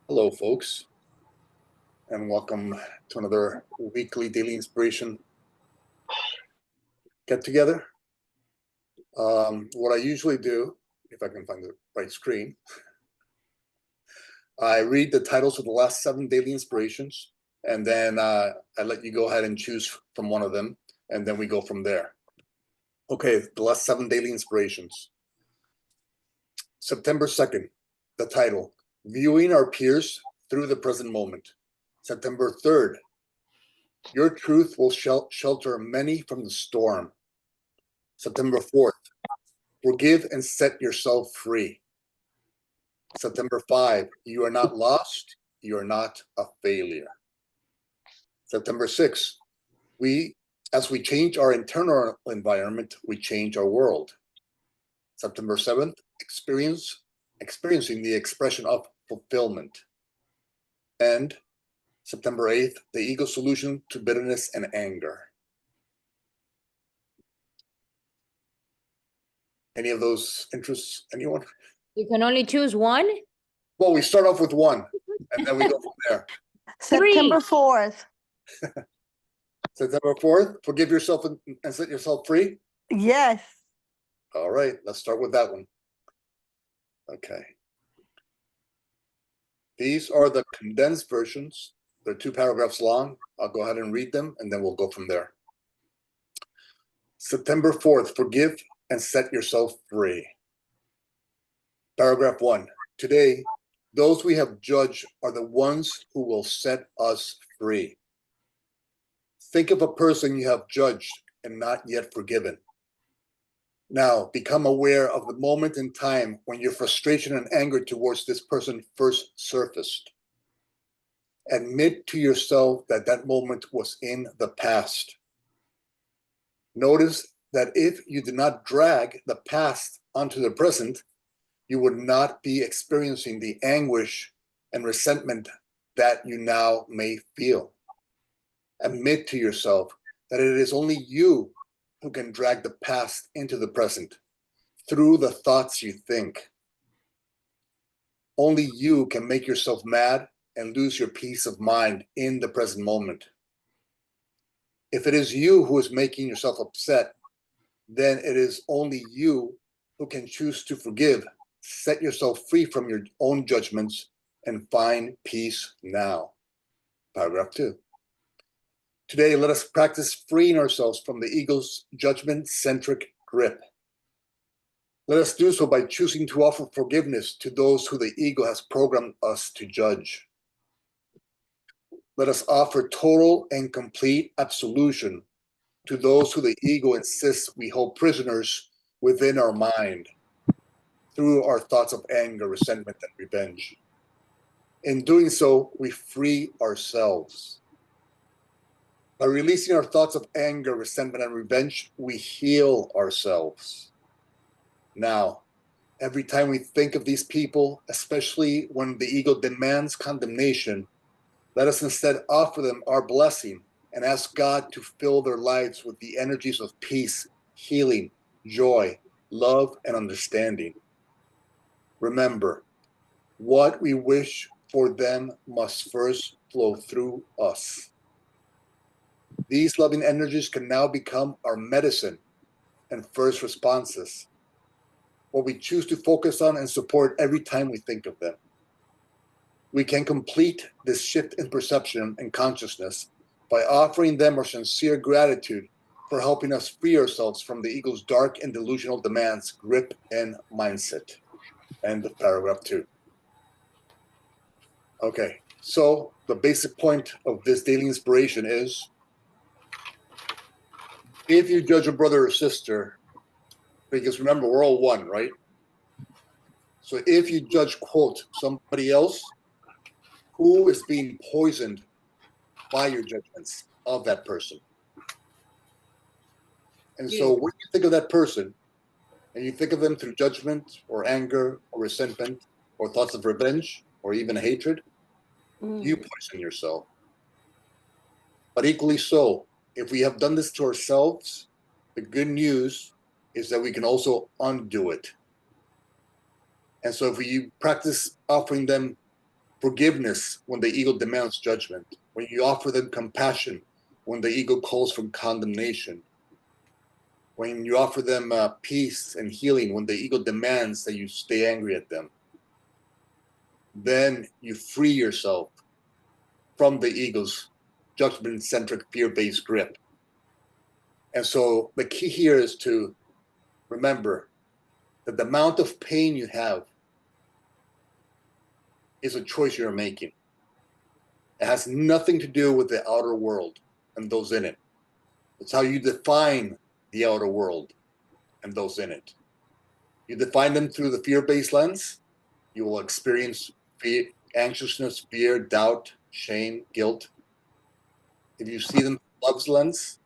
Hello, folks, and welcome to another weekly daily inspiration get together. What I usually do, if I can find the right screen, I read the titles of the last 7 daily inspirations, and then I let you go ahead and choose from one of them, and then we go from there. Okay, the last 7 daily inspirations. September 2nd, the title, Viewing Our Peers Through the Present Moment. September 3rd, Your Truth Will Shelter Many from the Storm. September 4th, Forgive and Set Yourself Free. September 5, You Are Not Lost, You Are Not a Failure. September 6, as we change our internal environment, we change our world. September 7th, Experiencing the Expression of Fulfillment. And September 8th, The Ego Solution to Bitterness and Anger. Any of those interests anyone? You can only choose one? Well, we start off with one, and then we go from there. September 4th. September 4th, forgive yourself and set yourself free? Yes. All right, let's start with that one. Okay. These are the condensed versions. They're 2 paragraphs long. I'll go ahead and read them, and then we'll go from there. September 4th, forgive and set yourself free. Paragraph 1. Today, those we have judged are the ones who will set us free. Think of a person you have judged and not yet forgiven. Now, become aware of the moment in time when your frustration and anger towards this person first surfaced. Admit to yourself that that moment was in the past. Notice that if you did not drag the past onto the present, you would not be experiencing the anguish and resentment that you now may feel. Admit to yourself that it is only you who can drag the past into the present through the thoughts you think. Only you can make yourself mad and lose your peace of mind in the present moment. If it is you who is making yourself upset, then it is only you who can choose to forgive, set yourself free from your own judgments, and find peace now. Paragraph 2. Today, let us practice freeing ourselves from the ego's judgment-centric grip. Let us do so by choosing to offer forgiveness to those who the ego has programmed us to judge. Let us offer total and complete absolution to those who the ego insists we hold prisoners within our mind through our thoughts of anger, resentment, and revenge. In doing so, we free ourselves. By releasing our thoughts of anger, resentment, and revenge, we heal ourselves. Now, every time we think of these people, especially when the ego demands condemnation, let us instead offer them our blessing and ask God to fill their lives with the energies of peace, healing, joy, love, and understanding. Remember, what we wish for them must first flow through us. These loving energies can now become our medicine and first responses, what we choose to focus on and support every time we think of them. We can complete this shift in perception and consciousness by offering them our sincere gratitude for helping us free ourselves from the ego's dark and delusional demands, grip, and mindset. End of paragraph 2. Okay, so the basic point of this daily inspiration is, if you judge a brother or sister, because remember, we're all one, right? So if you judge, quote, somebody else, who is being poisoned by your judgments of that person? And so when you think of that person, and you think of them through judgment or anger or resentment or thoughts of revenge or even hatred, you poison yourself. But equally so, if we have done this to ourselves, the good news is that we can also undo it. And so if we practice offering them forgiveness when the ego demands judgment, when you offer them compassion when the ego calls for condemnation, when you offer them peace and healing when the ego demands that you stay angry at them, then you free yourself from the ego's judgment-centric, fear-based grip. And so the key here is to remember that the amount of pain you have is a choice you're making. It has nothing to do with the outer world and those in it. It's how you define the outer world and those in it. You define them through the fear-based lens, you will experience fear, anxiousness, fear, doubt, shame, guilt. If you see them through love's lens,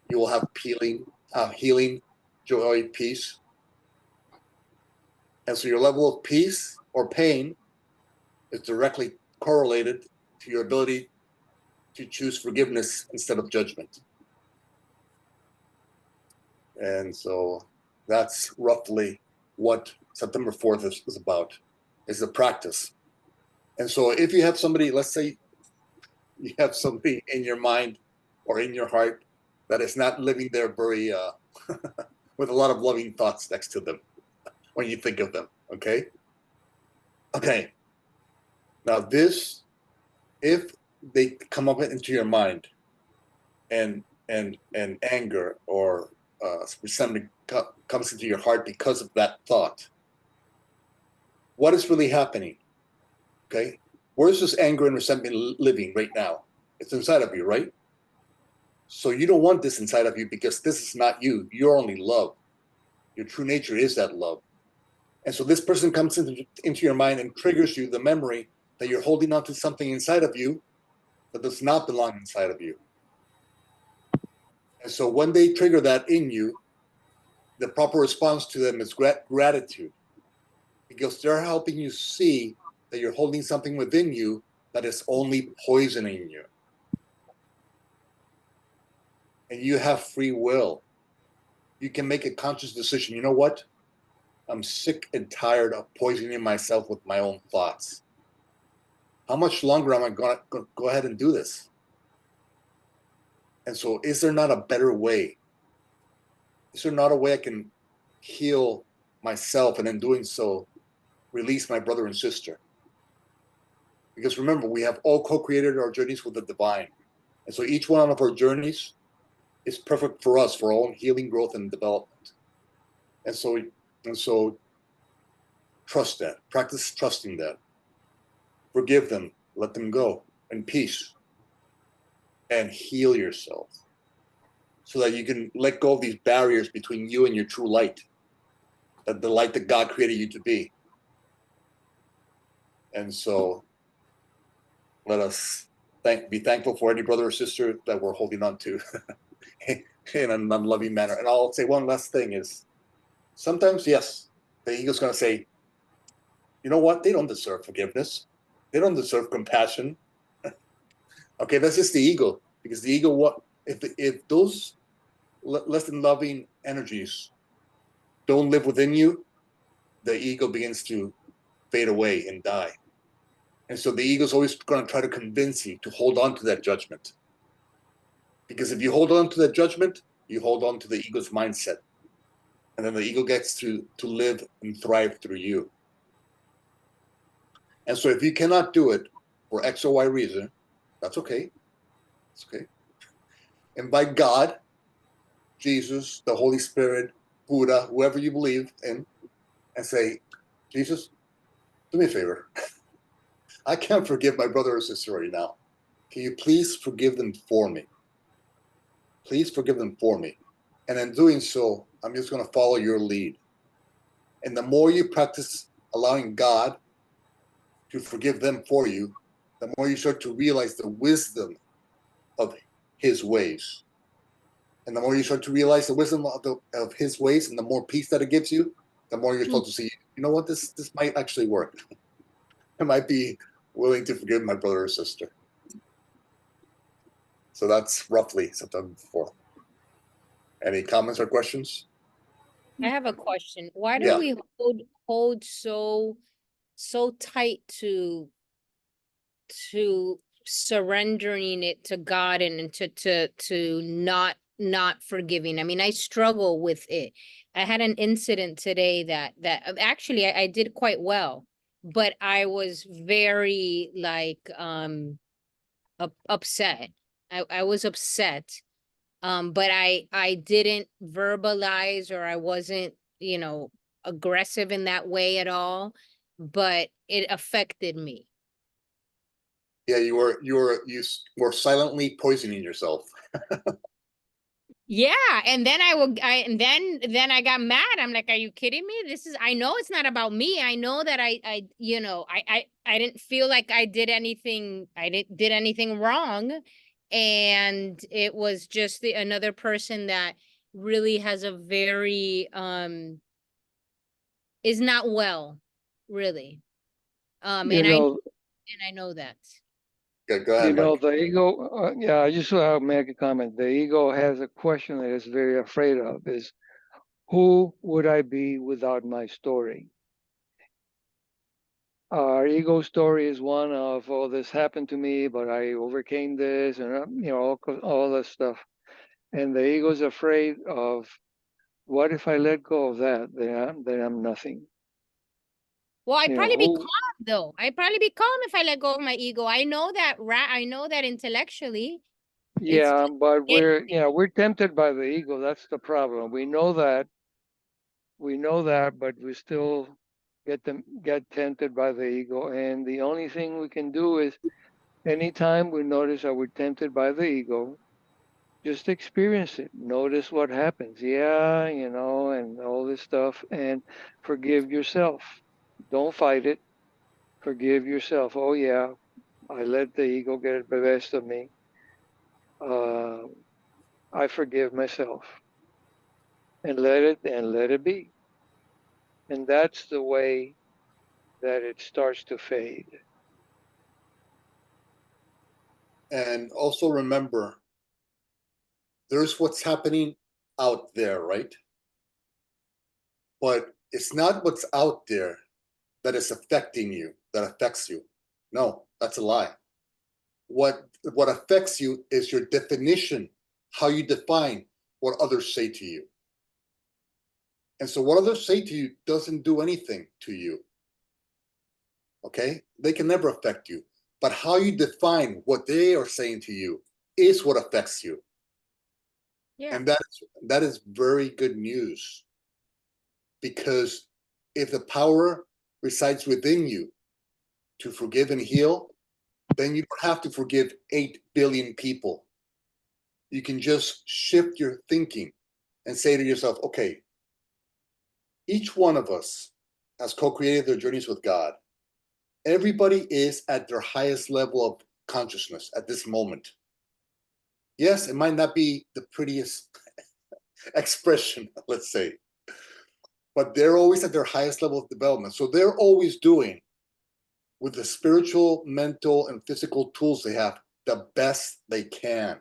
you will have healing, joy, peace. And so your level of peace or pain is directly correlated to your ability to choose forgiveness instead of judgment. And so that's roughly what September 4th is about, is the practice. And so if you have somebody, let's say you have somebody in your mind or in your heart that is not living there very, with a lot of loving thoughts next to them when you think of them, okay? Okay. Now this, if they come up into your mind and anger or resentment comes into your heart because of that thought, what is really happening? Okay, where's this anger and resentment living right now? It's inside of you, right? So you don't want this inside of you because this is not you. You're only love. Your true nature is that love. And so this person comes into your mind and triggers you the memory that you're holding on to something inside of you that does not belong inside of you. And so when they trigger that in you, the proper response to them is gratitude, because they're helping you see that you're holding something within you that is only poisoning you. And you have free will. You can make a conscious decision. You know what? I'm sick and tired of poisoning myself with my own thoughts. How much longer am I going to go ahead and do this? And so is there not a better way? Is there not a way I can heal myself and in doing so, release my brother and sister? Because remember, we have all co-created our journeys with the divine. And so each one of our journeys is perfect for us, for our own healing, growth, and development. And so trust that. Practice trusting that. Forgive them. Let them go in peace. And heal yourself so that you can let go of these barriers between you and your true light, the light that God created you to be. And so let us be thankful for any brother or sister that we're holding on to in an unloving manner. And I'll say one last thing is, sometimes, yes, the ego's going to say, you know what? They don't deserve forgiveness. They don't deserve compassion. Okay, that's just the ego. Because the ego, if those less than loving energies don't live within you, the ego begins to fade away and die. And so the ego is always going to try to convince you to hold on to that judgment. Because if you hold on to that judgment, you hold on to the ego's mindset. And then the ego gets to live and thrive through you. And so if you cannot do it for X or Y reason, that's okay. It's okay. Invite God, Jesus, the Holy Spirit, Buddha, whoever you believe in, and say, Jesus, do me a favor. I can't forgive my brother or sister right now. Can you please forgive them for me? Please forgive them for me. And in doing so, I'm just going to follow your lead. And the more you practice allowing God to forgive them for you, the more you start to realize the wisdom of his ways. And the more you start to realize the wisdom of his ways and the more peace that it gives you, the more you're supposed to see, you know what, this might actually work. I might be willing to forgive my brother or sister. So that's roughly September 4th. Any comments or questions? I have a question. Why do Yeah. we hold so tight to to surrendering it to God and to not forgiving. I mean, I struggle with it. I had an incident today that actually I did quite well, but I was very like upset. I was upset. But I didn't verbalize, or I wasn't, aggressive in that way at all, but it affected me. Yeah, you were silently poisoning yourself. Yeah, and then and then I got mad. I'm like, are you kidding me? I know it's not about me. I know that I didn't feel like I did anything wrong. And it was just another person that really has a very is not well, really. You And I know, know that. Okay, go ahead, Mike. the ego, yeah, I just want to make a comment. The ego has a question that it's very afraid of is, who would I be without my story? Our ego story is one of, oh, this happened to me, but I overcame this, and all this stuff. And the ego is afraid of, what if I let go of that? Then I'm nothing. Well, I'd You know, probably be who? calm though. I'd probably be calm if I let go of my ego. I know that I know that intellectually. It's Yeah, just but it, we're tempted by the ego. That's the problem. We know that, but we still get tempted by the ego. And the only thing we can do is, anytime we notice that we're tempted by the ego, just experience it. Notice what happens. Yeah, and all this stuff, and forgive yourself. Don't fight it. Forgive yourself. Oh yeah, I let the ego get the best of me. Uh, I forgive myself, and let it be. And that's the way that it starts to fade. And also remember, there's what's happening out there, right? But it's not what's out there that is affecting you, that affects you. No, that's a lie. What affects you is your definition, how you define what others say to you. And so what others say to you doesn't do anything to you. Okay? They can never affect you. But how you define what they are saying to you is what affects you. yeah. And that is very good news. Because if the power resides within you to forgive and heal, then you don't have to forgive 8 billion people. You can just shift your thinking and say to yourself, okay, each one of us has co-created their journeys with God. Everybody is at their highest level of consciousness at this moment. Yes, it might not be the prettiest expression, let's say, but they're always at their highest level of development. So they're always doing, with the spiritual, mental, and physical tools they have, the best they can.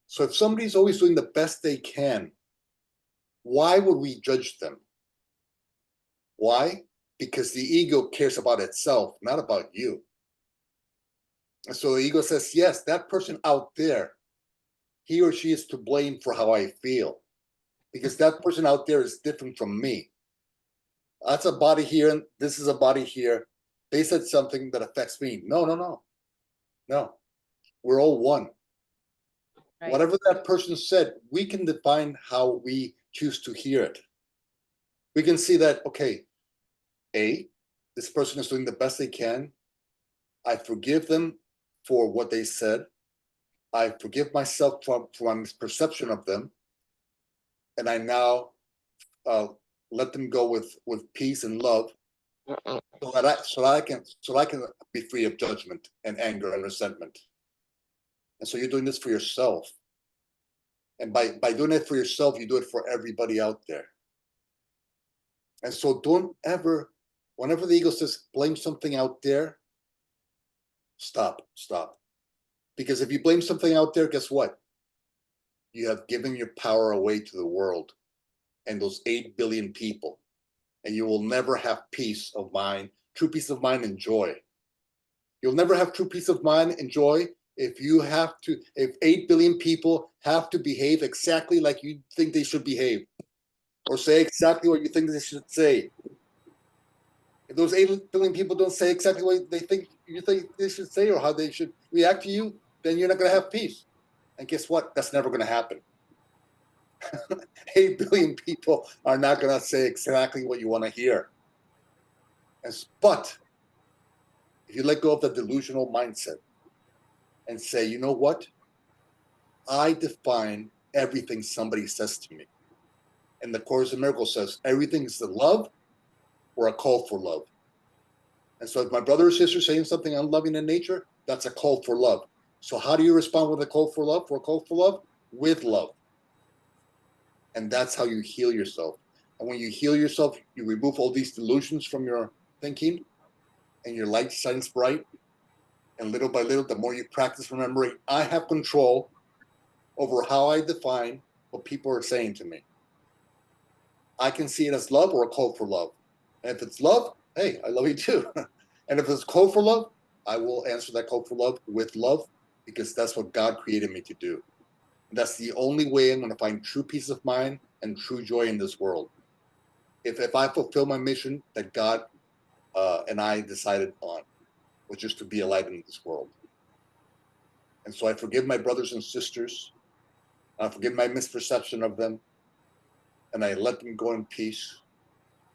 So if somebody's always doing the best they can, why would we judge them? Why? Because the ego cares about itself, not about you. And so the ego says, yes, that person out there, he or she is to blame for how I feel, because that person out there is different from me. That's a body here, and this is a body here. They said something that affects me. No, no, no, no. We're all one. Right. Whatever that person said, we can define how we choose to hear it. We can see that, okay, this person is doing the best they can. I forgive them for what they said. I forgive myself for my misperception of them. And I now let them go with peace and love, so that I can be free of judgment and anger and resentment. And so you're doing this for yourself. And by doing it for yourself, you do it for everybody out there. And so don't ever, whenever the ego says blame something out there, stop. Because if you blame something out there, guess what? You have given your power away to the world and those 8 billion people. And you will never have peace of mind, true peace of mind and joy. You'll never have true peace of mind and joy if 8 billion people have to behave exactly like you think they should behave, or say exactly what you think they should say. If those 8 billion people don't say exactly what you think they should say or how they should react to you, then you're not going to have peace. And guess what? That's never going to happen. 8 billion people are not going to say exactly what you want to hear. But if you let go of the delusional mindset and say, you know what? I define everything somebody says to me. And the Course in Miracles says everything is a love or a call for love. And so if my brother or sister is saying something unloving in nature, that's a call for love. So how do you respond with a call for love? For a call for love? With love. And that's how you heal yourself. And when you heal yourself, you remove all these delusions from your thinking, and your light shines bright. And little by little, the more you practice remembering, I have control over how I define what people are saying to me. I can see it as love or a call for love. And if it's love, hey, I love you too. And if it's a call for love, I will answer that call for love with love, because that's what God created me to do. And that's the only way I'm going to find true peace of mind and true joy in this world. If I fulfill my mission that God and I decided on, which is to be a light in this world. And so I forgive my brothers and sisters. I forgive my misperception of them. And I let them go in peace.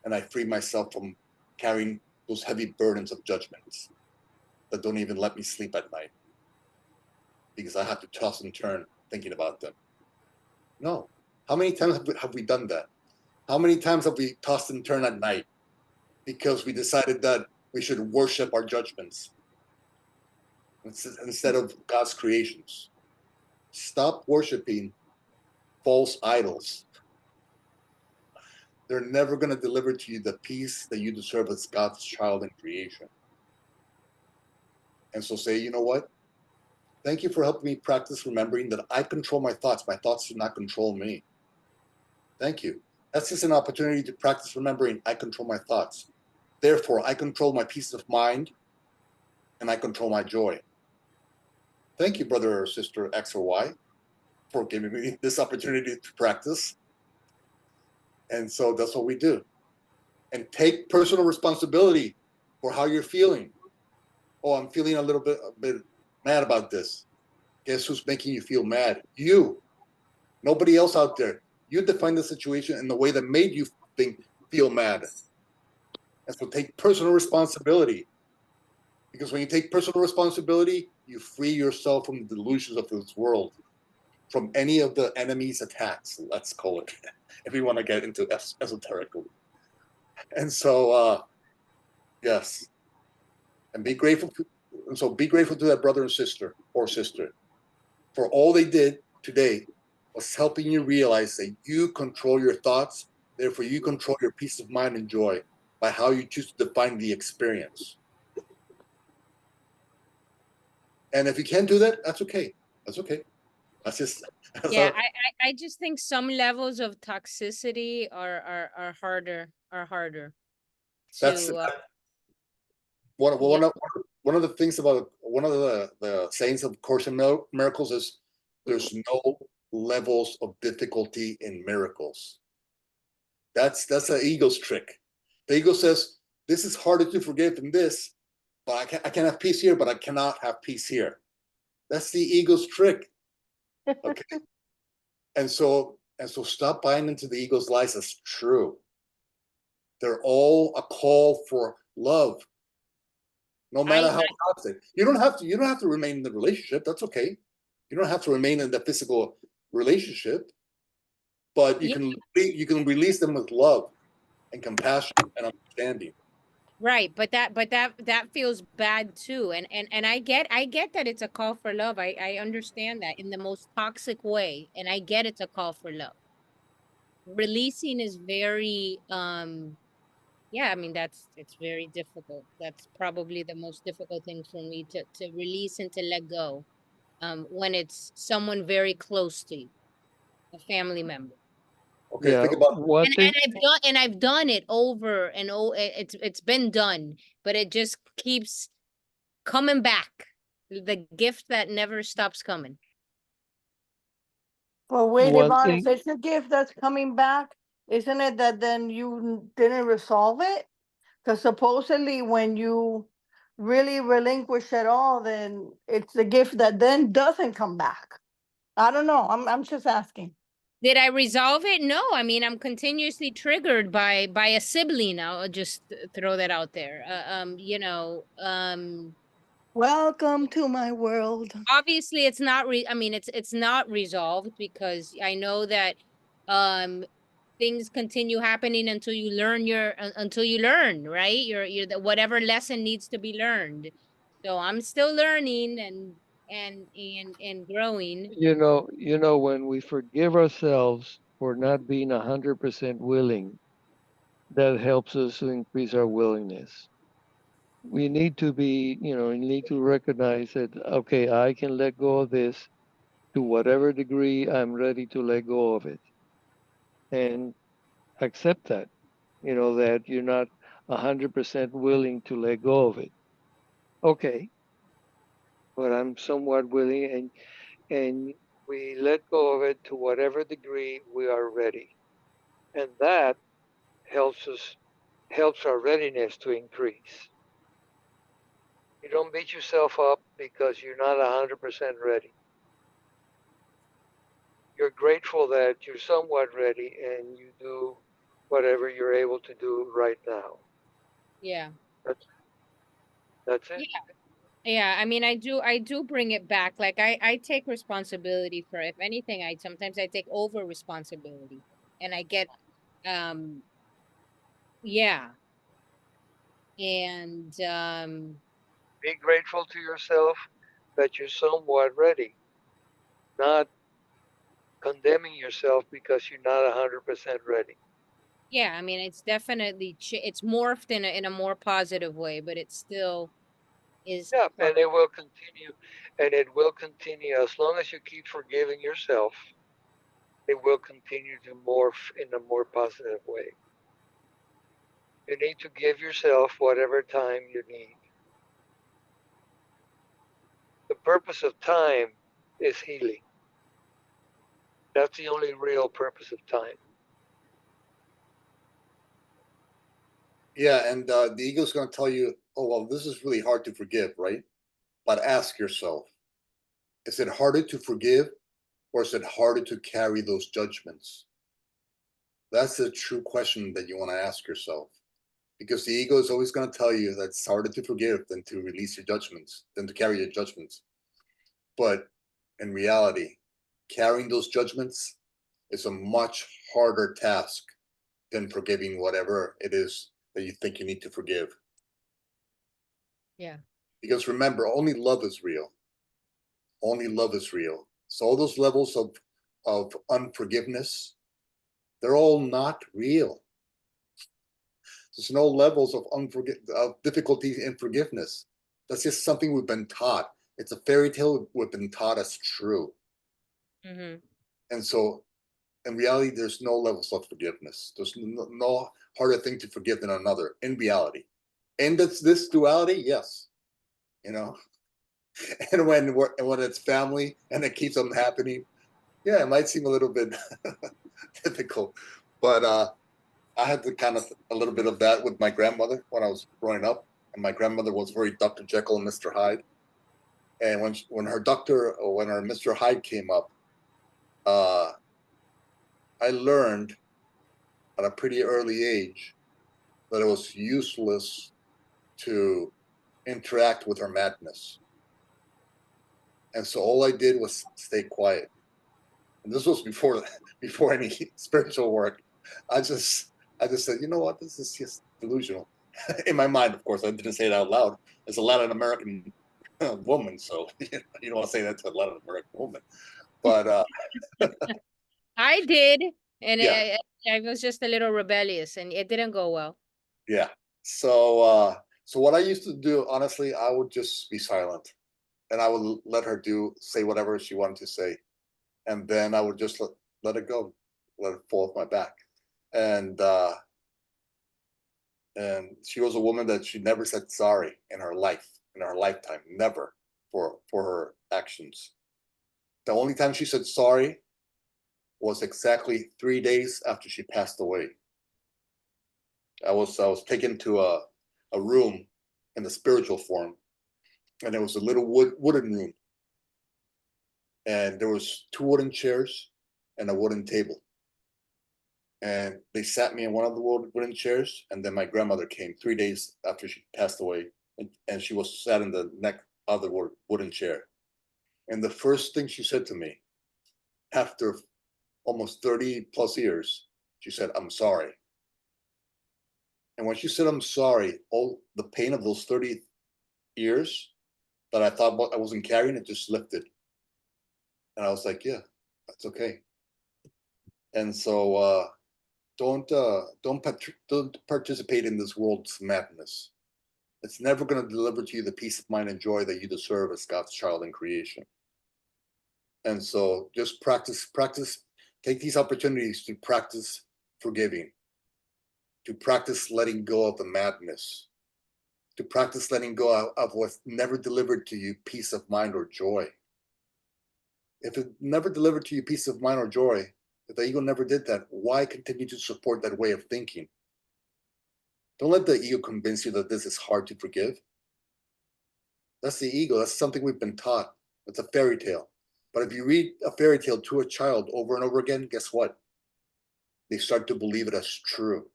And I free myself from carrying those heavy burdens of judgments that don't even let me sleep at night, because I have to toss and turn thinking about them. No. How many times have we done that? How many times have we tossed and turned at night because we decided that we should worship our judgments instead of God's creations? Stop worshiping false idols. They're never going to deliver to you the peace that you deserve as God's child in creation. And so say, you know what? Thank you for helping me practice remembering that I control my thoughts. My thoughts do not control me. Thank you. That's just an opportunity to practice remembering I control my thoughts. Therefore, I control my peace of mind and I control my joy. Thank you, brother or sister X or Y, for giving me this opportunity to practice. And so that's what we do. And take personal responsibility for how you're feeling. Oh, I'm feeling a bit mad about this. Guess who's making you feel mad? You. Nobody else out there. You define the situation in the way that made you feel mad. And so take personal responsibility. Because when you take personal responsibility, you free yourself from the delusions of this world, from any of the enemy's attacks, let's call it, if we want to get into esoterically. And so, yes. And be grateful. And so be grateful to that brother and sister or sister for all they did today was helping you realize that you control your thoughts. Therefore, you control your peace of mind and joy by how you choose to define the experience. And if you can't do that, that's okay. That's okay. That's just Yeah, I just think some levels of toxicity are harder that's to one of the things about one of the sayings of Course in Miracles is there's no levels of difficulty in miracles. That's the ego's trick. The ego says this is harder to forgive than this, but I can have peace here, but I cannot have peace here. That's the ego's trick. Okay. and so stop buying into the ego's lies as true. They're all a call for love. No matter how toxic. You don't have to remain in the relationship. That's okay. You don't have to remain in the physical relationship, but you can release them with love and compassion and understanding. Right, but that feels bad too. And I get that it's a call for love. I understand that in the most toxic way, and I get it's a call for love. Releasing is very yeah, I mean it's very difficult. That's probably the most difficult thing for me to release and to let go. When it's someone very close to you, a family member. Okay, Yeah, think about one thing. And I've done it over and over. It's been done, but it just keeps coming back. The gift that never stops coming. Well, wait, One Yvonne, thing, if it's a gift that's coming back, isn't it that then you didn't resolve it? Because supposedly when you really relinquish it all, then it's the gift that then doesn't come back. I don't know. I'm just asking. Did I resolve it? No. I mean, I'm continuously triggered by a sibling. I'll just throw that out there. You know, Welcome to my world. obviously it's not I mean, it's not resolved because I know that things continue happening until you learn until you learn, right? You're the whatever lesson needs to be learned. So I'm still learning and growing. when we forgive ourselves for not being 100% willing, that helps us to increase our willingness. We need to be, you need to recognize that, okay, I can let go of this to whatever degree I'm ready to let go of it, and accept that, that you're not 100% willing to let go of it. Okay, but I'm somewhat willing, and we let go of it to whatever degree we are ready. And that helps our readiness to increase. You don't beat yourself up because you're not 100% ready. You're grateful that you're somewhat ready and you do whatever you're able to do right now. Yeah. That's it. Yeah, I mean, I do bring it back. Like I take responsibility for, if anything, sometimes I take over responsibility and I get, um, yeah. And, Be grateful to yourself that you're somewhat ready, not condemning yourself because you're not 100% ready. yeah, I mean, it's definitely, it's morphed in a more positive way, but it still is. Yeah, and it will continue, as long as you keep forgiving yourself. It will continue to morph in a more positive way. You need to give yourself whatever time you need. The purpose of time is healing. That's the only real purpose of time. Yeah, and the ego's going to tell you, oh, well, this is really hard to forgive, right? But ask yourself, is it harder to forgive or is it harder to carry those judgments? That's the true question that you want to ask yourself. Because the ego is always going to tell you that it's harder to forgive than to release your judgments, than to carry your judgments. But in reality, carrying those judgments is a much harder task than forgiving whatever it is that you think you need to forgive. Yeah. Because remember, only love is real. Only love is real. So all those levels of unforgiveness, they're all not real. There's no levels of difficulty in forgiveness. That's just something we've been taught. It's a fairy tale we've been taught as true. Mm-hmm. And so in reality, there's no levels of forgiveness. There's no harder thing to forgive than another in reality. And this duality, yes. You know, and when it's family and it keeps on happening, yeah, it might seem a little bit difficult. But I had the kind of a little bit of that with my grandmother when I was growing up, and my grandmother was very Dr. Jekyll and Mr. Hyde. And when her Mr. Hyde came up, uh, I learned at a pretty early age that it was useless to interact with her madness. And so all I did was stay quiet. And this was before any spiritual work. I just said, you know what, this is just delusional. In my mind, of course, I didn't say it out loud. As a Latin American woman, so you don't want to say that to a Latin American woman. But I did, and yeah, I was just a little rebellious, and it didn't go well. yeah. So what I used to do, honestly, I would just be silent, and I would let her say whatever she wanted to say, and then I would just let it go, let it fall off my back, and and she was a woman that she never said sorry in her life. in our lifetime, never for her actions. The only time she said sorry was exactly 3 days after she passed away. I was taken to a room in the spiritual form, and it was a little wooden room, and there was 2 wooden chairs and a wooden table, and they sat me in one of the wooden chairs, and then my grandmother came 3 days after she passed away, and she was sat in the other wooden chair. And the first thing she said to me, after almost 30 plus years, she said, "I'm sorry." And when she said, "I'm sorry," all the pain of those 30 years that I thought I wasn't carrying, it just lifted. And I was like, yeah, that's okay. And so don't participate in this world's madness. It's never going to deliver to you the peace of mind and joy that you deserve as God's child in creation. And so just practice, take these opportunities to practice forgiving, to practice letting go of the madness, to practice letting go of what's never delivered to you peace of mind or joy. If it never delivered to you peace of mind or joy, if the ego never did that, why continue to support that way of thinking? Don't let the ego convince you that this is hard to forgive. That's the ego. That's something we've been taught. It's a fairy tale. But if you read a fairy tale to a child over and over again, guess what? They start to believe it as true.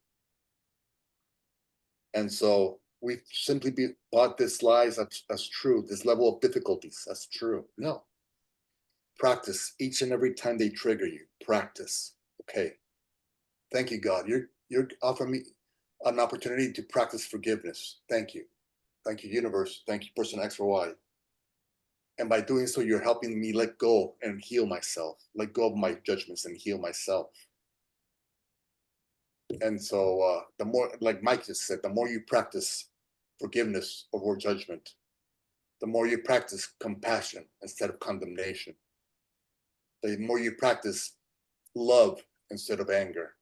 And so we've simply bought this lies as true, this level of difficulties as true. No. Practice each and every time they trigger you. Practice. Okay. Thank you, God. You're offering me an opportunity to practice forgiveness. Thank you. Thank you, universe. Thank you, person X or Y. And by doing so, you're helping me let go and heal myself, let go of my judgments and heal myself. And so the more, like Mike just said, the more you practice forgiveness over judgment, the more you practice compassion instead of condemnation, the more you practice love instead of anger,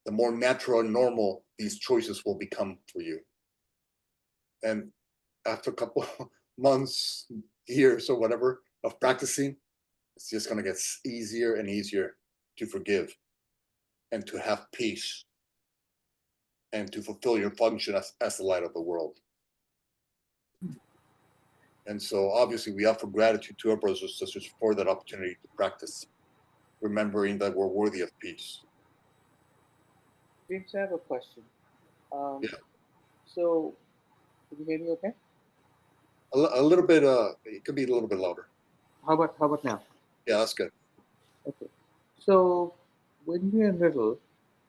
the more natural and normal these choices will become for you. And after a couple months, years, or whatever of practicing, it's just going to get easier and easier to forgive and to have peace and to fulfill your function as the light of the world. And so obviously we offer gratitude to our brothers and sisters for that opportunity to practice, remembering that we're worthy of peace. James, I have a question. Yeah. So, can you hear me okay? A little bit, it could be a little bit louder. How about now? Yeah, that's good. Okay. So, when we were little,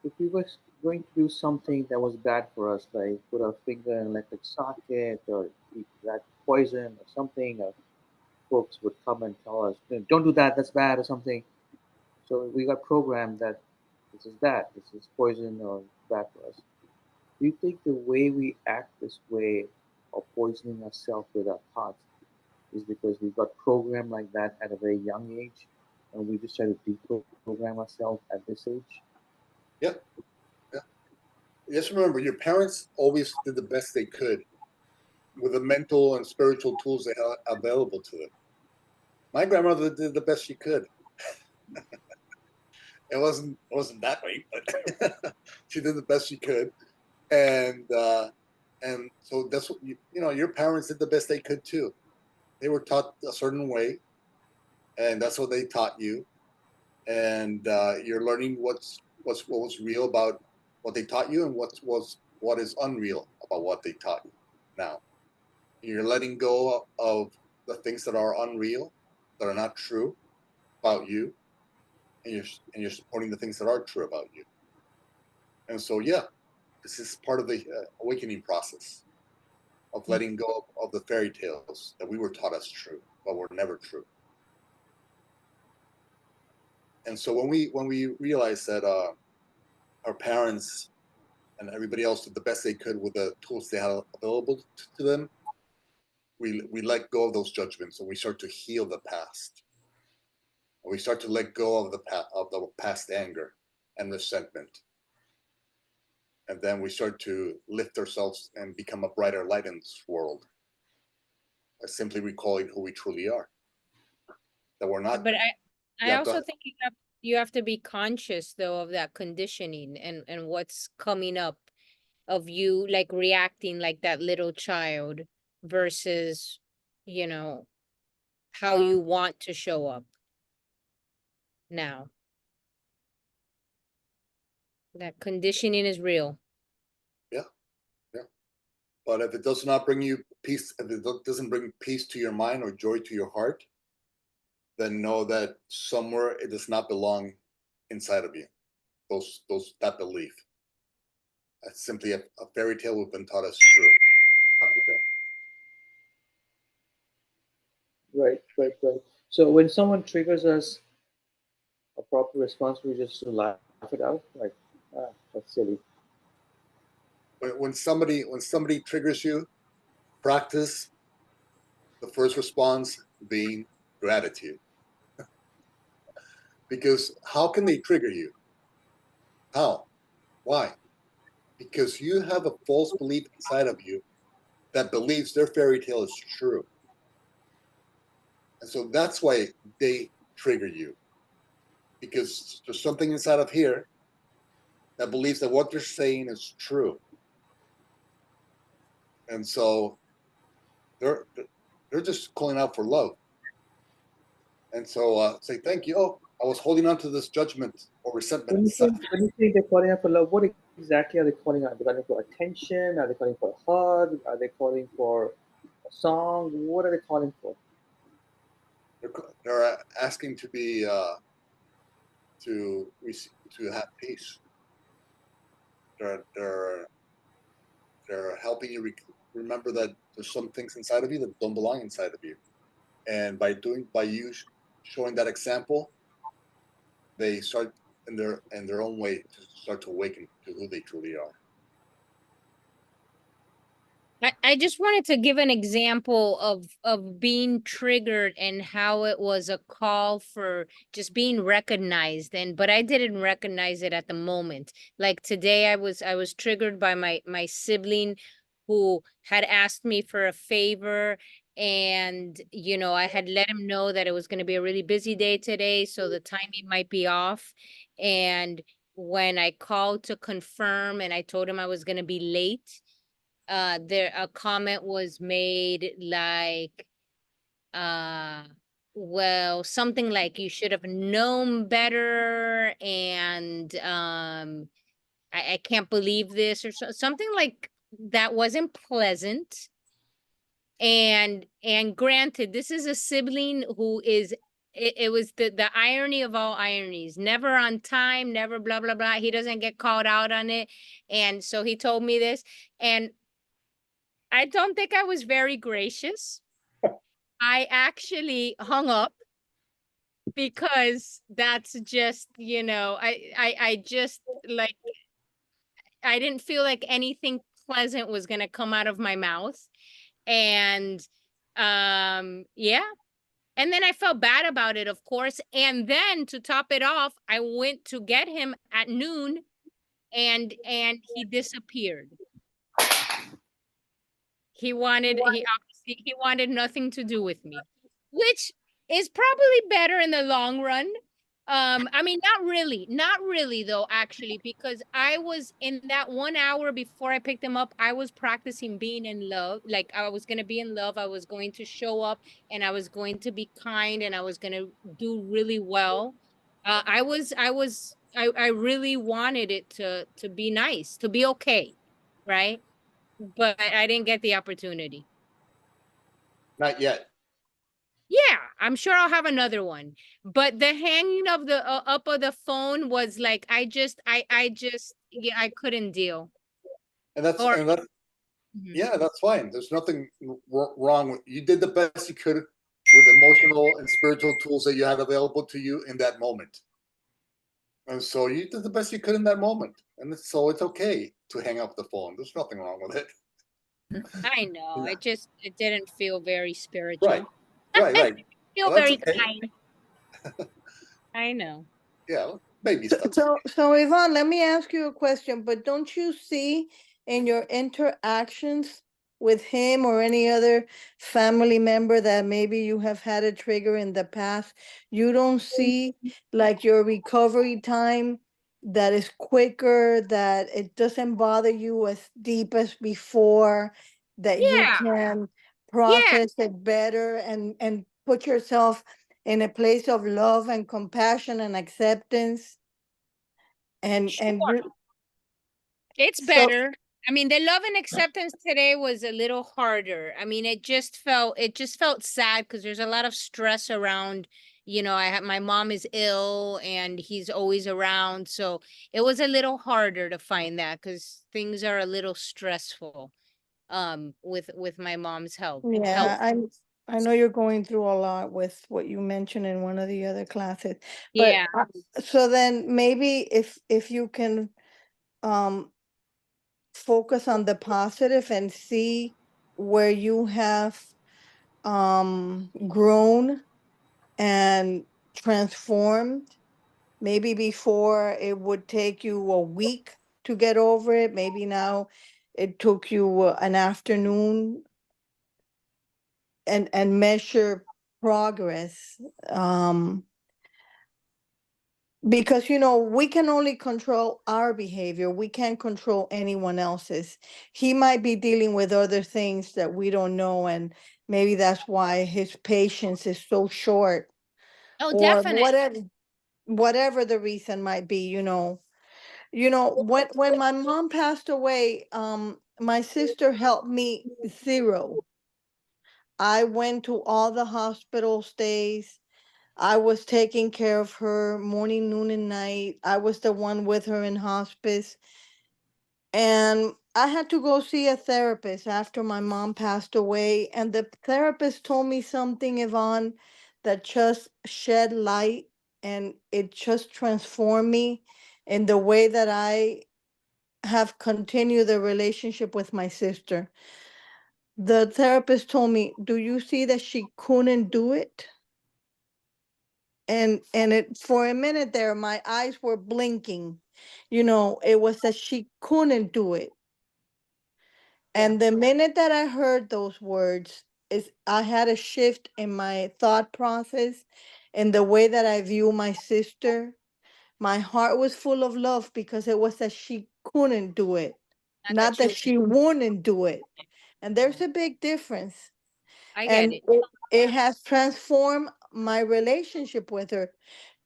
if we were going to do something that was bad for us, like put our finger in electric socket or eat that poison or something, folks would come and tell us, "Don't do that. That's bad," or something. So we got programmed that this is bad. This is poison or bad for us. Do you think the way we act this way of poisoning ourselves with our thoughts is because we got programmed like that at a very young age and we just try to deprogram ourselves at this age? Yeah. Yeah. Just remember, your parents always did the best they could with the mental and spiritual tools they had available to them. My grandmother did the best she could. It wasn't that way, but she did the best she could, and so that's what your parents did the best they could too. They were taught a certain way, and that's what they taught you, and you're learning what was real about what they taught you and what is unreal about what they taught you. Now you're letting go of the things that are unreal, that are not true about you, and you're supporting the things that are true about you. And so, yeah, this is part of the awakening process of letting go of the fairy tales that we were taught as true, but were never true. And so when we realized that our parents and everybody else did the best they could with the tools they had available to them, we let go of those judgments and we start to heal the past. And we start to let go of the past anger and resentment. And then we start to lift ourselves and become a brighter light in this world simply recalling who we truly are. That we're not. But I Yeah, go also ahead. think you have to be conscious though of that conditioning and what's coming up of you like reacting like that little child versus, you know, how you want to show up now. That conditioning is real. Yeah. But if it does not bring you peace, if it doesn't bring peace to your mind or joy to your heart, then know that somewhere it does not belong inside of you. That belief. That's simply a fairy tale we've been taught as true. Right. So when someone triggers us, a proper response we just to laugh it out, like, that's silly. When somebody triggers you, practice the first response being gratitude. Because how can they trigger you? How? Why? Because you have a false belief inside of you that believes their fairy tale is true. And so that's why they trigger you. Because there's something inside of here that believes that what they're saying is true. And so they're just calling out for love. And so say, thank you. Oh, I was holding on to this judgment or resentment inside. When you say they're calling out for love, what exactly are they calling out? Are they calling for attention? Are they calling for a hug? Are they calling for a song? What are they calling for? They're asking to be to have peace. They're helping you remember that there's some things inside of you that don't belong inside of you, and by you showing that example, they start in their own way to start to awaken to who they truly are. I just wanted to give an example of being triggered and how it was a call for just being recognized, and but I didn't recognize it at the moment. Like today I was triggered by my sibling who had asked me for a favor, and you know I had let him know that it was going to be a really busy day today, so the timing might be off. And when I called to confirm and I told him I was going to be late, there a comment was made like, uh well, something like you should have known better, and I can't believe this, or something like that wasn't pleasant. And granted, this is a sibling who is, it was the irony of all ironies, never on time, never blah blah blah, he doesn't get called out on it. And so he told me this, and I don't think I was very gracious. I actually hung up because that's just, you know, I just like, I didn't feel like anything pleasant was going to come out of my mouth. And yeah. And then I felt bad about it, of course. And then to top it off, I went to get him at noon, and he disappeared. He obviously he wanted nothing to do with me, which is probably better in the long run. I mean, not really though, actually, because I was in that 1 hour before I picked him up, I was practicing being in love. Like I was gonna be in love, I was going to show up, and I was going to be kind, and I was gonna do really well. I really wanted it to be nice, to be okay, right? But I didn't get the opportunity. Not yet. Yeah, I'm sure I'll have another one. But the hanging of the up of the phone was like, yeah, I couldn't deal. And that's Or Mhm. yeah, that's fine. There's nothing wrong with you. Did the best you could with emotional and spiritual tools that you had available to you in that moment. And so you did the best you could in that moment. And so it's okay to hang up the phone. There's nothing wrong with it. I know, Yeah. it didn't feel very Right. spiritual. Right. Feel Well, that's very okay. kind. I know. Yeah, baby steps. So Yvonne, let me ask you a question, but don't you see in your interactions with him or any other family member that maybe you have had a trigger in the past, you don't see like your recovery time that is quicker, that it doesn't bother you as deep as before, that you Yeah, can yeah, process it better and put yourself in a place of love and compassion and acceptance and sure. It's so better. I mean, the love and acceptance today was a little harder. I mean, it just felt sad because there's a lot of stress around, I have my mom is ill and he's always around. So it was a little harder to find that because things are a little stressful with my mom's health. yeah, I know you're going through a lot with what you mentioned in one of the other classes, but Yeah. so then maybe if you can um focus on the positive and see where you have grown and transformed. Maybe before it would take you a week to get over it, maybe now it took you an afternoon, and measure progress. Because we can only control our behavior, we can't control anyone else's. He might be dealing with other things that we don't know, and maybe that's why his patience is so short, Oh, or definitely. whatever the reason might be. When my mom passed away, my sister helped me zero. I went to all the hospital stays. I was taking care of her morning, noon, and night. I was the one with her in hospice. And I had to go see a therapist after my mom passed away. And the therapist told me something, Yvonne, that just shed light, and it just transformed me in the way that I have continued the relationship with my sister. The therapist told me, "Do you see that she couldn't do it?" And it, for a minute there, my eyes were blinking. It was that she couldn't do it. Yeah. And the minute that I heard those words, is I had a shift in my thought process, in the way that I view my sister. My heart was full of love because it was that she couldn't do it, Not not that you, that she wouldn't do it. And yeah, there's a big difference. I get And it. it has transformed my relationship with her,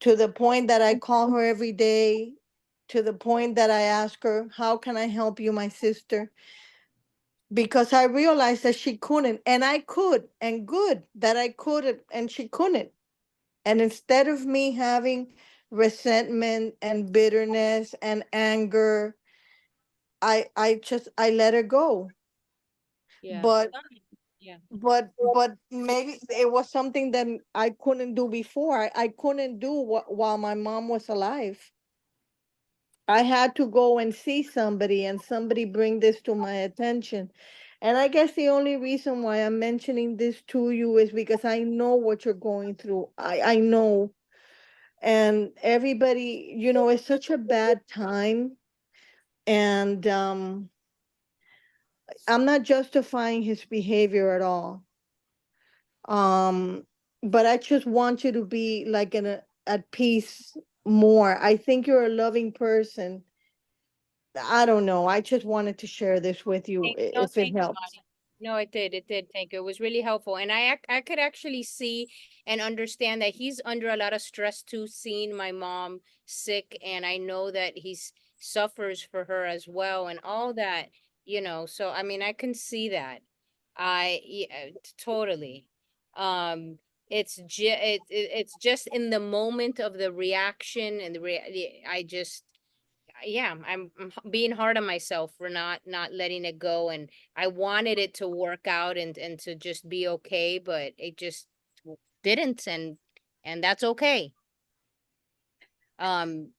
to the point that I call her every day, to the point that I ask her, "How can I help you, my sister?" Because I realized that she couldn't, and I could, and good that I could, and she couldn't. And instead of me having resentment and bitterness and anger, I let her go. Yeah. But Yeah. but maybe it was something that I couldn't do before. I couldn't do what while my mom was alive. I had to go and see somebody, and somebody bring this to my attention. And I guess the only reason why I'm mentioning this to you is because I know what you're going through. I know. And everybody, it's such a bad time. And I'm not justifying his behavior at all. Um, but I just want you to be like at peace more. I think you're a loving person. I don't know. I just wanted to share this with you, No, if it thank you, helps. Marty. No, it did. It did. Thank you. It was really helpful. And I could actually see and understand that he's under a lot of stress too, seeing my mom sick. And I know that he's suffers for her as well and all that, So, I mean, I can see that. Yeah, totally. Um, it's just in the moment of the reaction and I just, yeah, I'm being hard on myself for not letting it go, and I wanted it to work out and to just be okay, but it just didn't, and that's okay. Um,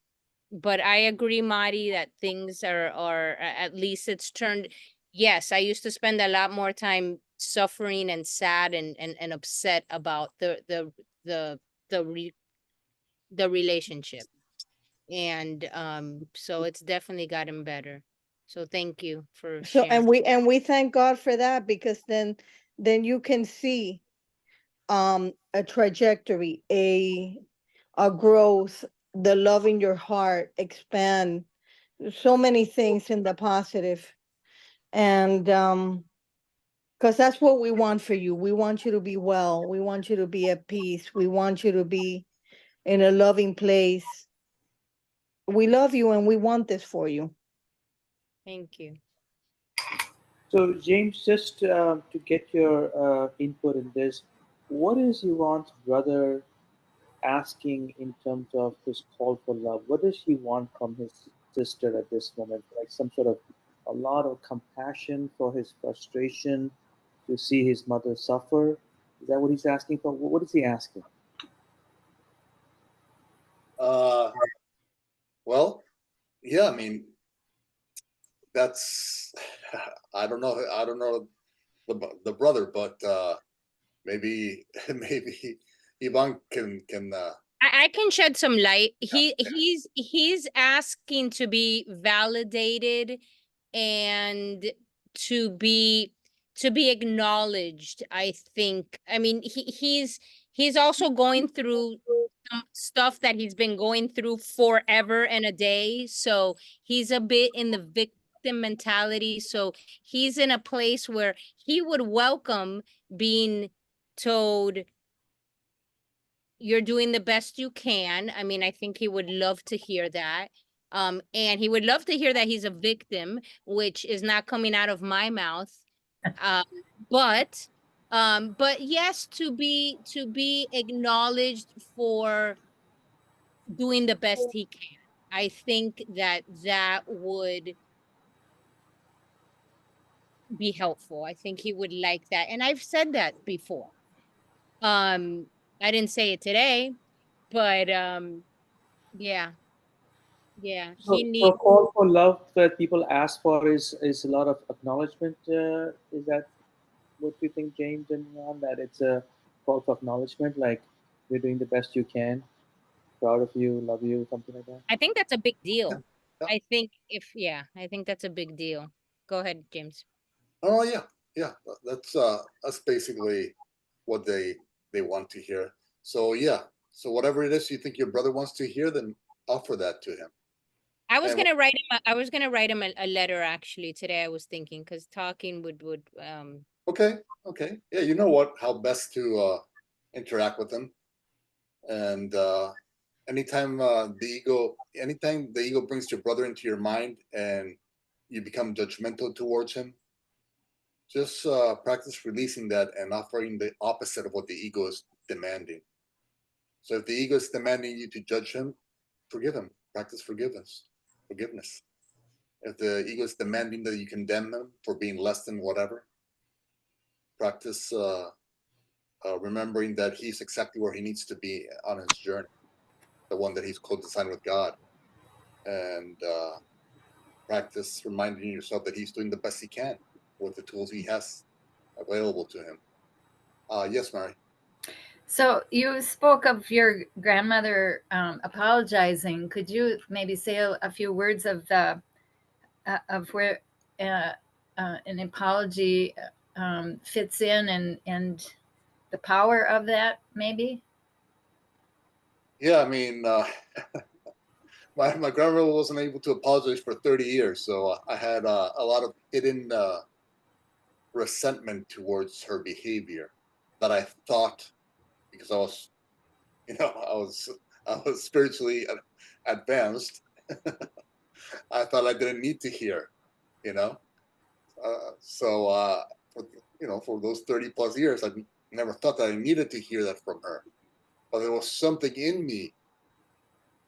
but I agree, Marty, that things are at least it's turned. Yes, I used to spend a lot more time suffering and sad and upset about the the re, the relationship, and so it's definitely gotten better. So thank you for So, sharing. and we thank God for that, because then you can see a trajectory, a growth, the love in your heart expand, so many things in the positive. And because that's what we want for you. We want you to be well. We want you to be at peace. We want you to be in a loving place. We love you and we want this for you. Thank you. So, James, just to get your input in this, what is Yvonne's brother asking in terms of his call for love? What does he want from his sister at this moment? Like some sort of a lot of compassion for his frustration to see his mother suffer? Is that what he's asking for? What is he asking? Well, yeah, I mean, that's I don't know. I don't know the brother, but maybe maybe Ivan can I can shed some light. yeah, He's asking to be validated and to be to be acknowledged. I think. I mean, he's also going through some stuff that he's been going through forever and a day. So he's a bit in the victim mentality. So he's in a place where he would welcome being told you're doing the best you can. I mean, I think he would love to hear that. And he would love to hear that he's a victim, which is not coming out of my mouth. Um, but but yes, to be acknowledged for doing the best he can. I think that that would be helpful. I think he would like that. And I've said that before. I didn't say it today, but yeah. Yeah, he So needs. call for love that people ask for is a lot of acknowledgement. Is that what you think, James and Ron? That it's a call for acknowledgement, like you're doing the best you can, proud of you, love you, something like that. I think that's a big yeah, deal. yeah. I think that's a big deal. Go ahead, James. Oh yeah, yeah. That's basically what they want to hear. So yeah. So whatever it is you think your brother wants to hear, then offer that to him. And I was gonna write him a letter actually today. I was thinking because talking would okay, okay, yeah. You know what? How best to interact with him, and anytime the ego brings your brother into your mind, and you become judgmental towards him, just practice releasing that and offering the opposite of what the ego is demanding. So if the ego is demanding you to judge him, forgive him. Practice forgiveness. If the ego is demanding that you condemn him for being less than whatever, practice remembering that he's exactly where he needs to be on his journey, the one that he's co-designed with God, and practice reminding yourself that he's doing the best he can with the tools he has available to him. Yes, Mary. So you spoke of your grandmother apologizing. Could you maybe say a few words of the of where uh, an apology fits in and the power of that, maybe? Yeah, I mean, my grandmother wasn't able to apologize for 30 years, so I had a lot of hidden resentment towards her behavior that I thought, because I was spiritually advanced. I thought I didn't need to hear, you know. So for, for those 30 plus years, I never thought that I needed to hear that from her. But there was something in me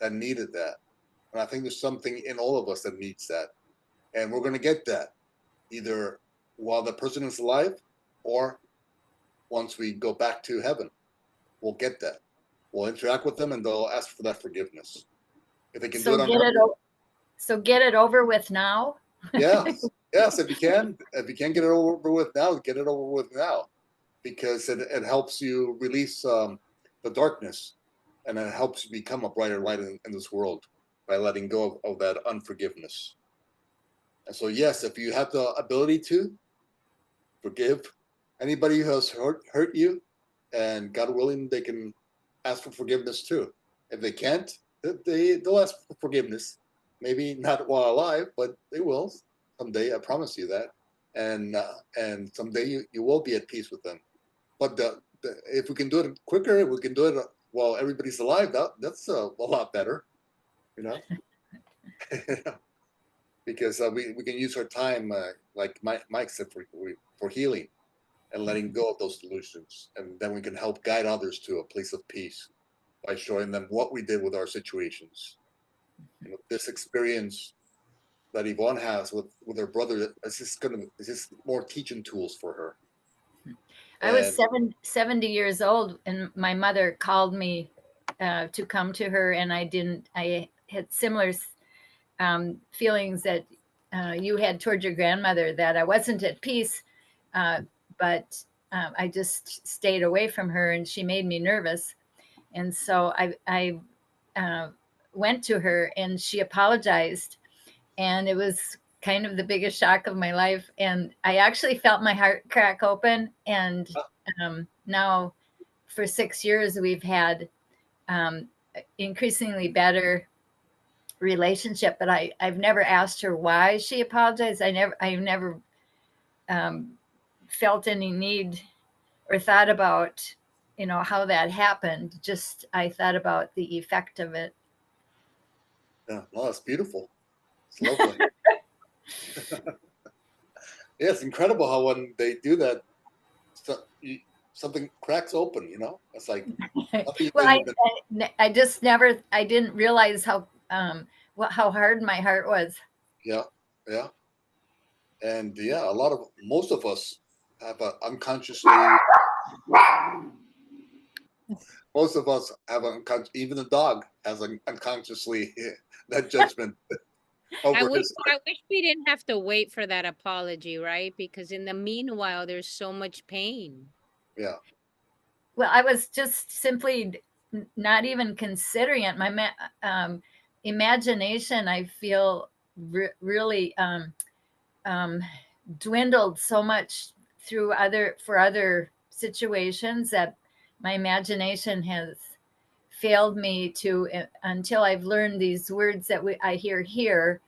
that needed that, and I think there's something in all of us that needs that, and we're gonna get that either while the person is alive or once we go back to heaven. We'll get that. We'll interact with them, and they'll ask for that forgiveness. If they can do So it on get earth, it so get it over with now. yes, yes. If you can get it over with now, get it over with now, because it helps you release the darkness, and it helps you become a brighter light in this world by letting go of that unforgiveness. And so, yes, if you have the ability to forgive anybody who has hurt you, and God willing, they can ask for forgiveness too. If they can't, they'll ask for forgiveness. Maybe not while alive, but they will someday. I promise you that. And someday you will be at peace with them. But if we can do it quicker, we can do it while everybody's alive. That's a lot better, you know. Because we can use our time, like Mike said, for healing and letting go of those delusions, and then we can help guide others to a place of peace by showing them what we did with our situations. You know, this experience that Yvonne has with her brother is just more teaching tools for her. I was And 70 years old, and my mother called me to come to her, and I had similar feelings that you had toward your grandmother, that I wasn't at peace, but I just stayed away from her, and she made me nervous. And so I went to her, and she apologized, and it was kind of the biggest shock of my life. And I actually felt my heart crack open. And now for 6 years, we've had increasingly better relationship, but I've never asked her why she apologized. I've never felt any need or thought about, how that happened. Just I thought about the effect of it. yeah, no, that's beautiful. It's lovely. Yeah, it's incredible how when they do that, something cracks open. You know, it's like nothing Well, you've been. I just I didn't realize how how hard my heart was. Yeah, yeah, and yeah, most of us have unconsciously. Most of us have unconscious. Even the dog has unconsciously that judgment over his. I wish we didn't have to wait for that apology, right? Because in the meanwhile, there's so much pain. Yeah, Well, I was just simply not even considering it. My imagination, I feel, really um, dwindled so much through other situations, that my imagination has failed me to, until I've learned these words that I hear here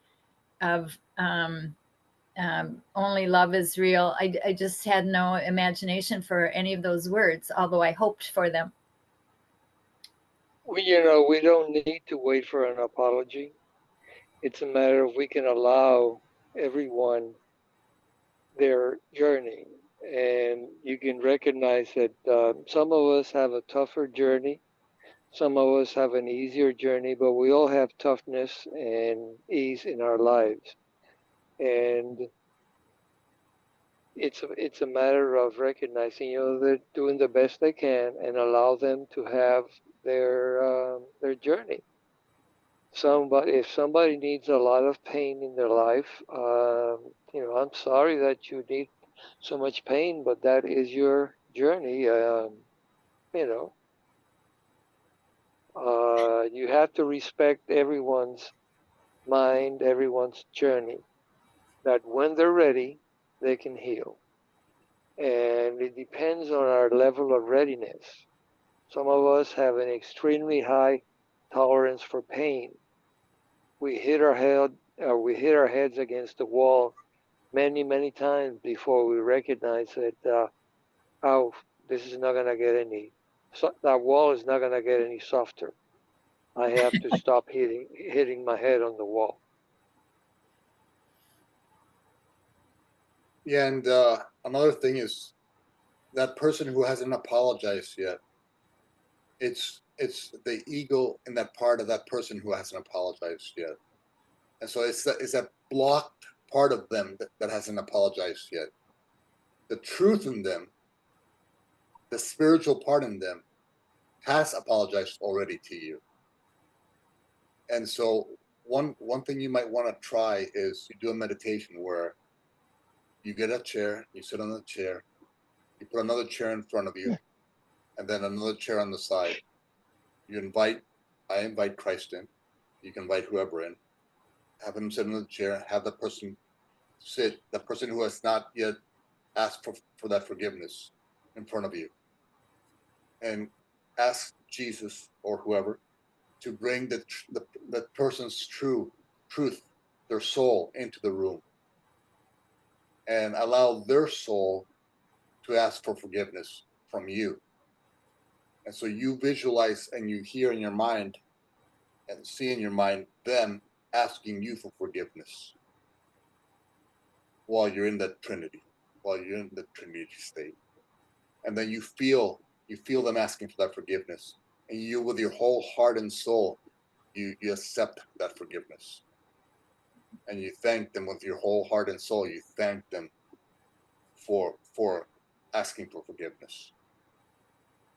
of only love is real. I just had no imagination for any of those words, although I hoped for them. We don't need to wait for an apology. It's a matter of we can allow everyone their journey. And you can recognize that some of us have a tougher journey, some of us have an easier journey, but we all have toughness and ease in our lives. And it's a matter of recognizing, they're doing the best they can, and allow them to have their journey. If somebody needs a lot of pain in their life, I'm sorry that you need so much pain, but that is your journey. You know, you have to respect everyone's mind, everyone's journey. That when they're ready, they can heal, and it depends on our level of readiness. Some of us have an extremely high tolerance for pain. We hit our heads against the wall many, many times before we recognize that, oh, this is not going to get that wall is not going to get any softer. I have to stop hitting my head on the wall. yeah, and another thing is that person who hasn't apologized yet. It's the ego in that part of that person who hasn't apologized yet, and so it's that blocked part of them that hasn't apologized yet. The truth in them, the spiritual part in them, has apologized already to you. And so one thing you might want to try is you do a meditation where you get a chair, you sit on the chair, you put another chair in front of you, and then another chair on the side. I invite Christ in. You can invite whoever in. Have him sit in the chair. Have the person sit, the person who has not yet asked for that forgiveness in front of you, and ask Jesus or whoever to bring the person's truth, their soul into the room, and allow their soul to ask for forgiveness from you. And so you visualize and you hear in your mind and see in your mind them asking you for forgiveness while you're in that Trinity, while you're in the Trinity state. And then you feel them asking for that forgiveness. And you, with your whole heart and soul, you accept that forgiveness. And you thank them with your whole heart and soul. You thank them for asking for forgiveness.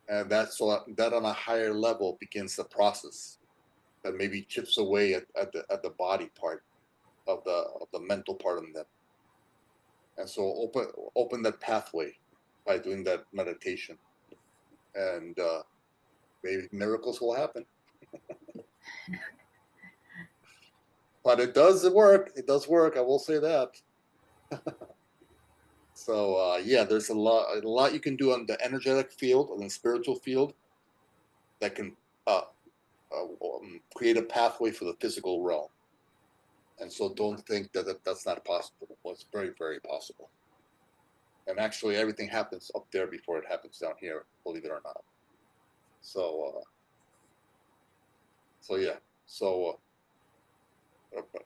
And that's so that on a higher level begins the process that maybe chips away at the body part of the mental part of them. And so open that pathway by doing that meditation, and maybe miracles will happen. But it does work. It does work. I will say that. So yeah, there's a lot you can do on the energetic field and the spiritual field that can create a pathway for the physical realm. And so don't think that's not possible. Well, it's very, very possible. And actually, everything happens up there before it happens down here, believe it or not. So, yeah. So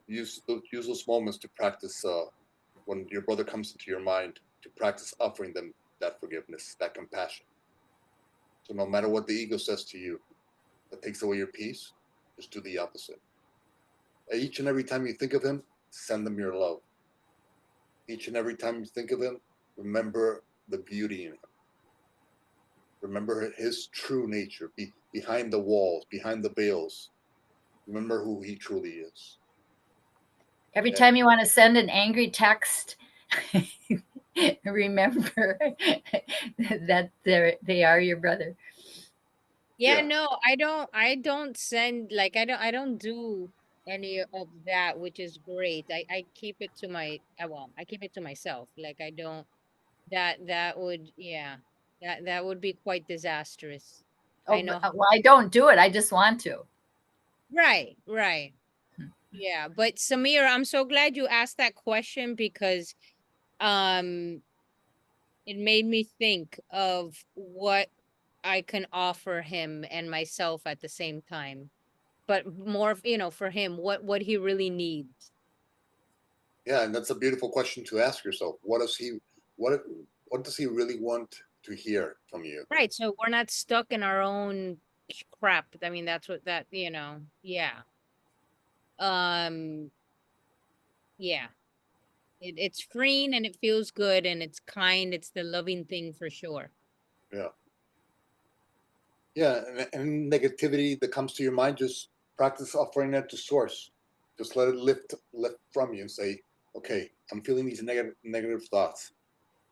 use those moments to practice. When your brother comes into your mind, to practice offering them that forgiveness, that compassion. So no matter what the ego says to you, that takes away your peace, just do the opposite. Each and every time you think of him, send them your love. Each and every time you think of him, remember the beauty in him. Remember his true nature, behind the walls, behind the veils. Remember who he truly is. Every time you want to send an angry text, remember that they are your brother. Yeah, Yeah. no, I don't send, like, I don't do any of that, which is great. I keep it to I keep it to myself. Like, I don't, that would, yeah, that would be quite disastrous. I Oh, know. well, I don't do it. I just want to. Right. Yeah, but Samir, I'm so glad you asked that question, because it made me think of what I can offer him and myself at the same time. But more, for him, what he really needs. Yeah, and that's a beautiful question to ask yourself. What does he really want to hear from you? Right. So we're not stuck in our own crap. I mean, that's what yeah. Um, yeah. It's freeing and it feels good and it's kind. It's the loving thing for sure. Yeah. Yeah, and negativity that comes to your mind, just practice offering it to source. Just let it lift from you and say, okay, I'm feeling these negative thoughts.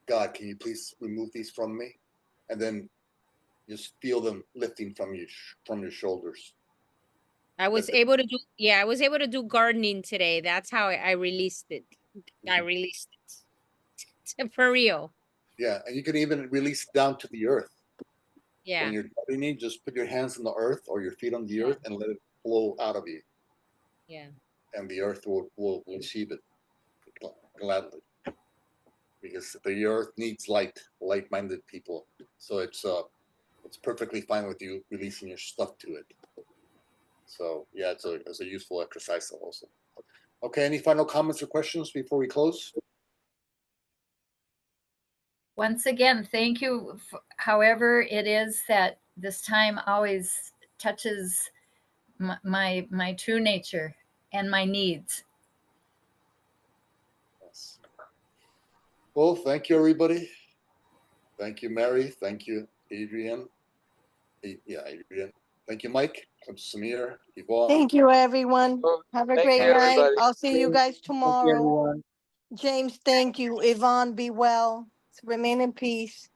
God, can you please remove these from me? And then just feel them lifting from your shoulders. I was able to do gardening today. That's how I released it. I released it. For real. Yeah, and you can even release down to the earth. Yeah. When you're gardening, just put your hands on the earth or your feet on the earth and let it flow out of you. Yeah. And the earth will receive it gladly. Because the earth needs like-minded people. So it's perfectly fine with you releasing your stuff to it. So yeah, it's a useful exercise also. Okay, any final comments or questions before we close? Once again, thank you. However it is that this time always touches my true nature and my needs. Yes. Well, thank you, everybody. Thank you, Mary. Thank you, Adrian. Yeah, Adrian. Thank you, Mike. Samir, Yvonne. Thank you, everyone. Oh, Have a thank great you, night. everybody. I'll see you guys Thank you, tomorrow. everyone. James, thank you. Yvonne, be well. Remain in peace.